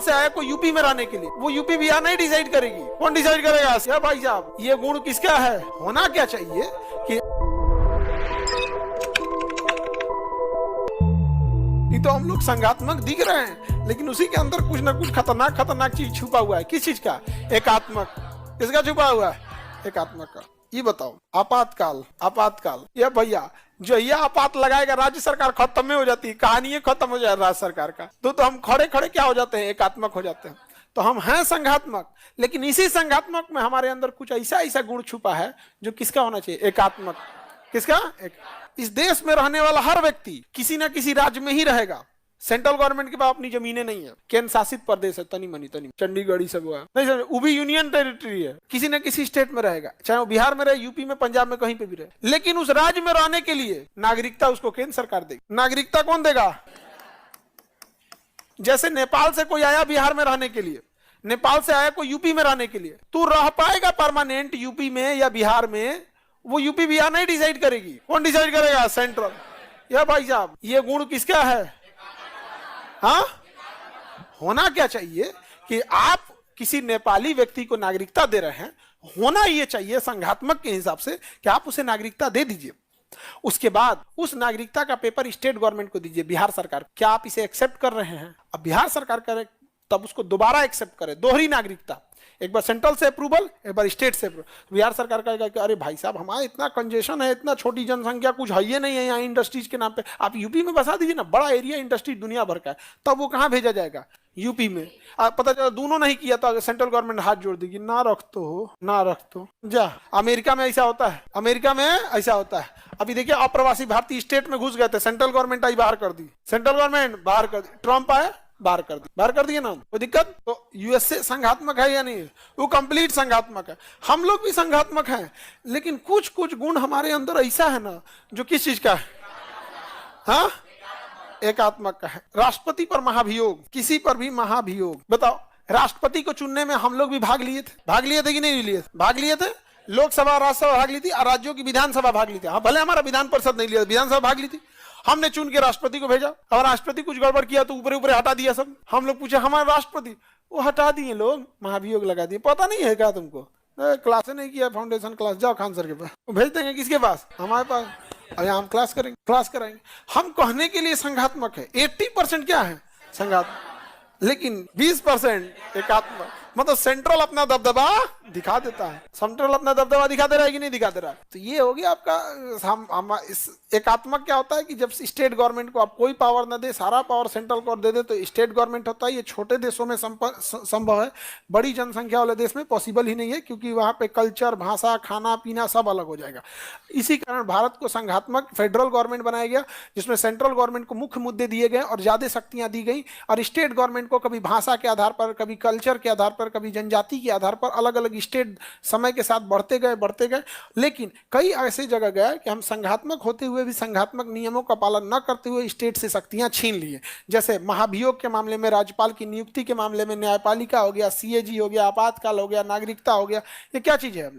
से आया कोई यूपी में रहने के लिए, वो यूपी बिहार नहीं डिसाइड करेगी। कौन डिसाइड करेगा? या भाई साहब, ये गुण किसका है? होना क्या चाहिए कि तो हम लोग संघात्मक दिख रहे हैं, लेकिन उसी के अंदर कुछ ना कुछ खतरनाक चीज छुपा हुआ है। किस चीज का? एकात्मक। किसका छुपा हुआ है? एकात्मक का। ये बताओ, आपातकाल ये भैया जो ये आपात लगाएगा राज्य सरकार खत्म में हो जाती है, कहानी खत्म हो जाए राज्य सरकार का। तो हम खड़े क्या हो जाते हैं? एकात्मक हो जाते हैं। तो हम हैं संघात्मक, लेकिन इसी संघात्मक में हमारे अंदर कुछ ऐसा गुण छुपा है जो किसका होना चाहिए? एकात्मक। किसका? इस देश में रहने वाला हर व्यक्ति किसी ना किसी राज्य में ही रहेगा। सेंट्रल गवर्नमेंट के पास अपनी जमीनें नहीं है, केंद्र शासित प्रदेश है, तनी मनी चंडीगढ़ ही सब है, नहीं सर, वो भी यूनियन टेरिटरी है, किसी न किसी स्टेट में रहेगा, चाहे वो बिहार में रहे, यूपी में, पंजाब में, कहीं पे भी रहे। लेकिन उस राज्य में रहने के लिए नागरिकता उसको केंद्र सरकार देगी। नागरिकता कौन देगा? जैसे नेपाल से कोई आया बिहार में रहने के लिए, नेपाल से आया कोई यूपी में रहने के लिए, तू रह पाएगा परमानेंट यूपी में या बिहार में? वो यूपी बिहार नहीं डिसाइड करेगी। कौन डिसाइड करेगा? सेंट्रल। या भाई साहब, ये गुण किसका है? हाँ, होना क्या चाहिए कि आप किसी नेपाली व्यक्ति को नागरिकता दे रहे हैं, होना ये चाहिए संघात्मक के हिसाब से कि आप उसे नागरिकता दे दीजिए। उसके बाद उस नागरिकता का पेपर स्टेट गवर्नमेंट को दीजिए, बिहार सरकार। क्या आप इसे एक्सेप्ट कर रहे हैं? अब बिहार सरकार करे तब उसको दोबारा एक्सेप्ट करे, दोहरी नागरिकता, एक बार सेंट्रल से अप्रूवल, एक बार स्टेट से अप्रूवल। बिहार सरकार कहेगा कि अरे भाई साहब, हमारा इतना कंजेशन है, इतना छोटी जनसंख्या, कुछ है ही नहीं है यहाँ इंडस्ट्रीज के नाम पे, आप यूपी में बसा दीजिए ना, बड़ा एरिया इंडस्ट्री दुनिया भर का है। तब वो कहाँ भेजा जाएगा? यूपी में। पता चला दोनों नहीं किया तो सेंट्रल गवर्नमेंट हाथ जोड़ देगी, ना रख तो जा। अमेरिका में ऐसा होता है, अमेरिका में ऐसा होता है। अभी देखिए, अप्रवासी भारतीय स्टेट में घुस गए थे, सेंट्रल गवर्नमेंट आई बाहर कर दी, सेंट्रल गवर्नमेंट बाहर कर दी, ट्रम्प आया बाहर कर दिए ना। कोई दिक्कत? तो यूएसए संघात्मक है या नहीं? वो कंप्लीट संघात्मक है। हम लोग भी संघात्मक हैं, लेकिन कुछ गुण हमारे अंदर ऐसा है ना जो किस चीज का है? हाँ, एकात्मक का है। राष्ट्रपति पर महाभियोग, किसी पर भी महाभियोग। बताओ, राष्ट्रपति को चुनने में हम लोग भी भाग लिए थे कि नहीं लिए? भाग लिए थे। लोकसभा, राज्यसभा भाग ली थी, और राज्यों की विधानसभा भाग ली थी। हाँ, भले हमारा विधान परिषद नहीं लिया, विधानसभा भाग ली थी। हमने चुन के राष्ट्रपति को भेजा, और राष्ट्रपति कुछ गड़बड़ किया तो ऊपर हटा दिया सब। हम लोग पूछे हमारे राष्ट्रपति, वो हटा दिए लोग, महाभियोग लगा दिए। पता नहीं है क्या तुमको? क्लास नहीं किया, फाउंडेशन क्लास, जाओ खान सर के पास, भेज देंगे। किसके पास? हमारे पास। अरे हम क्लास कराएंगे। हम कहने के लिए संघात्मक है। 80% क्या है? संघात्मक, लेकिन 20% एकात्मक। मतलब सेंट्रल अपना दबदबा दिखा देता है। सेंट्रल अपना दबदबा दिखा दे रहा है कि नहीं दिखा दे रहा है? तो ये हो गया आपका इस एकात्मक। क्या होता है कि जब स्टेट गवर्नमेंट को आप कोई पावर न दे, सारा पावर सेंट्रल को दे दे, तो स्टेट गवर्नमेंट होता है। ये छोटे देशों में संभव है, बड़ी जनसंख्या वाले देश में पॉसिबल ही नहीं है, क्योंकि वहाँ पे कल्चर, भाषा, खाना पीना सब अलग हो जाएगा। इसी कारण भारत को संघात्मक फेडरल गवर्नमेंट बनाया गया, जिसमें सेंट्रल गवर्नमेंट को मुख्य मुद्दे दिए गए और ज्यादा शक्तियां दी गई, और स्टेट गवर्नमेंट को कभी भाषा के आधार पर, कभी कल्चर के आधार पर, कभी जनजाति के आधार पर अलग अलग स्टेट समय के साथ बढ़ते गए। लेकिन कई ऐसे जगह गए कि हम संघात्मक होते हुए भी संघात्मक नियमों का पालन न करते हुए स्टेट से शक्तियां छीन लिए। जैसे महाभियोग के मामले में, राज्यपाल की नियुक्ति के मामले में, न्यायपालिका हो गया, सीएजी हो गया, आपातकाल हो गया, नागरिकता हो गया। ये क्या चीज है?